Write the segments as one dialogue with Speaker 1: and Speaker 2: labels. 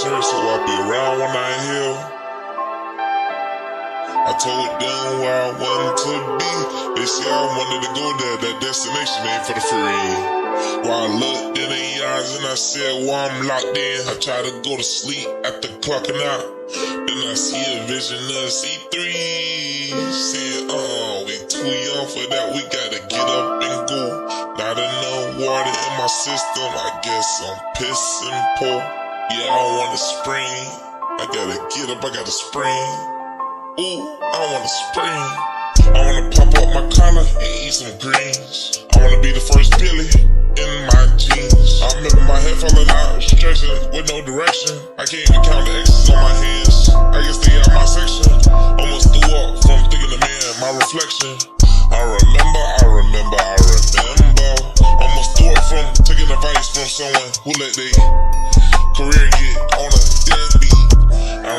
Speaker 1: shirt, so I'll be around when I ain't here. I told them where I wanted to be. They said I wanted to go there, that destination ain't for the free. While I looked in their eyes and I said, well, I'm locked in. I tried to go to sleep after clocking out. Then I see a vision of C3. Saying, we too young for that, we gotta get up and go. Not enough water in my system, I guess I'm pissing poor. Yeah, I wanna spring. I gotta get up, I gotta spring. Ooh, I wanna spring. I wanna pop up my collar and eat some greens. I wanna be the first Billy in my jeans. I remember my head falling out, stretching with no direction. I can't even count the X's on my hands. I guess they out my section. Almost threw up from thinking of me and my reflection. I remember. Almost threw up from taking advice from someone who let their career get on a deadbeat. I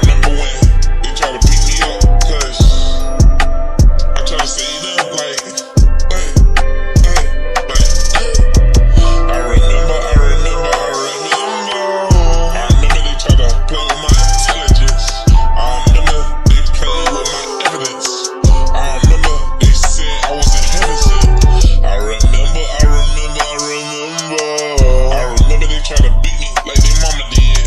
Speaker 1: remember when they tried to beat me up, cause I tried to say them like I remember they tried to play with my intelligence. I remember they played with my evidence. I remember they said I was inherited. I remember they tried to beat me like they mama did.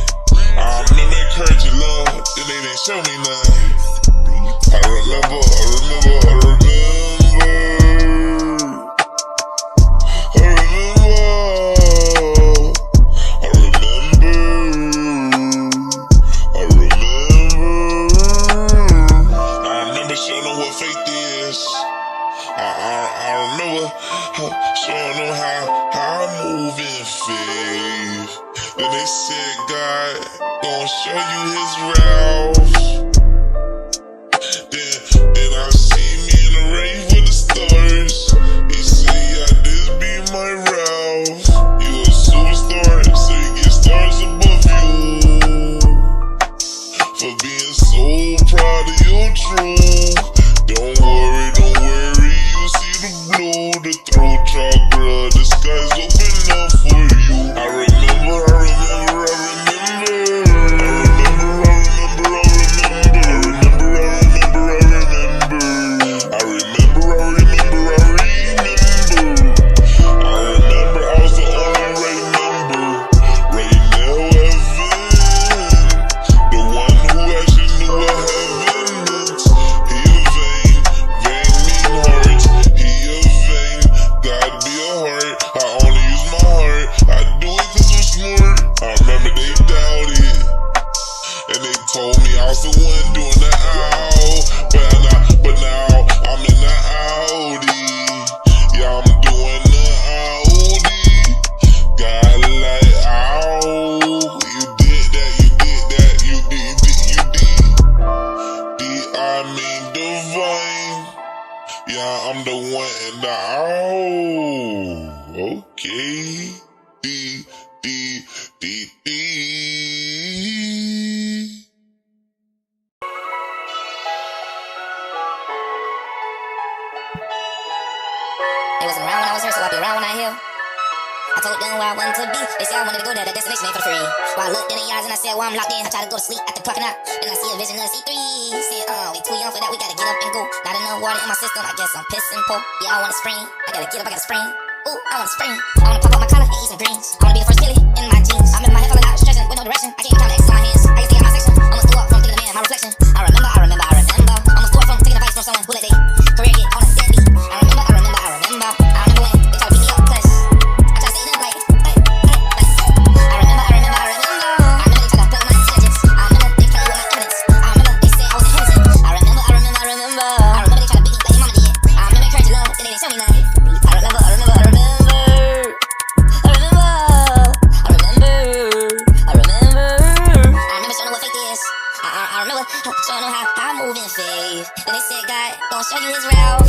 Speaker 1: I remember encouraging love, then they didn't show me none. I remember. Showing them what faith is. I remember showing them how I move in faith. Then they said God gonna show you his wrath. Then I see me in the rave with the stars. He said, yeah, this be my Ralph. You a superstar, so you get stars above you. For being so proud of your truth. Don't worry, you see the blue, the throat chakra, the sky's open up for you. I remember. I was the only right member. Right now, heaven, the one who actually knew what heaven meant. He a vain hearts. He a vain, God be a heart. I only use my heart. I do it cause I'm smart. I remember they doubted, and they told me I was the one doing the ow. But now I'm in the Audi. Yeah, I'm doing the Audi. God like, ow. You did that. I mean divine. Yeah, I'm the one in the ow. Okay.
Speaker 2: They wasn't around when I was here, so I'll be around when I hear. I told them where I wanted to be. They said I wanted to go there, that destination ain't for the free. While I looked in their eyes and I said, well, I'm locked in. I tried to go to sleep after clocking out. Then I see a vision of C3. Said, we too young for that, we gotta get up and go. Not enough water in my system, I guess I'm pissing poor. Yeah, I wanna spring. I gotta get up, I gotta spring. Ooh, I wanna spring. I wanna pop up my collar and eat some greens. I wanna be the first Billy in my jeans. I remember my head falling out, stretching with no direction. I can't even count the X's on my hands. I guess they out my section. Almost threw up from thinking of me and my reflection. I remember. Almost threw up from taking advice from someone who let their career get on a deadbeat. I remember when they tried to beat me up, cause I tried to say them like I remember they tried to play with my intelligence. I remember they played with my evidence. I remember they said I was inherited. I remember they tried to beat me like mama did. I remember encouraging love, then they didn't show me none. I remember. Showing them how I move in faith. Then they said God gonna show you his Ralph.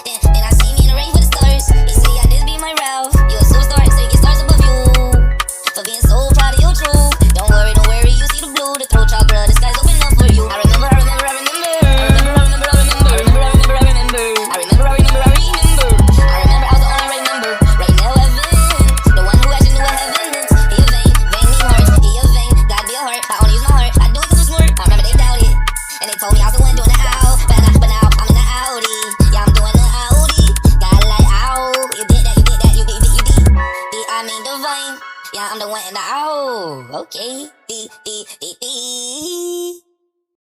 Speaker 2: Then I see me in the rave with the stars. He said, yeah, this be my Ralph. You a superstar, so you get stars above you. For being so proud of your truth. Don't worry, you see the blue, the throat chakra, the sky's open up for you. I remember. I was the only right member. Right now, heaven, the one who actually knew what Yeah, I'm the one in the, oh, okay.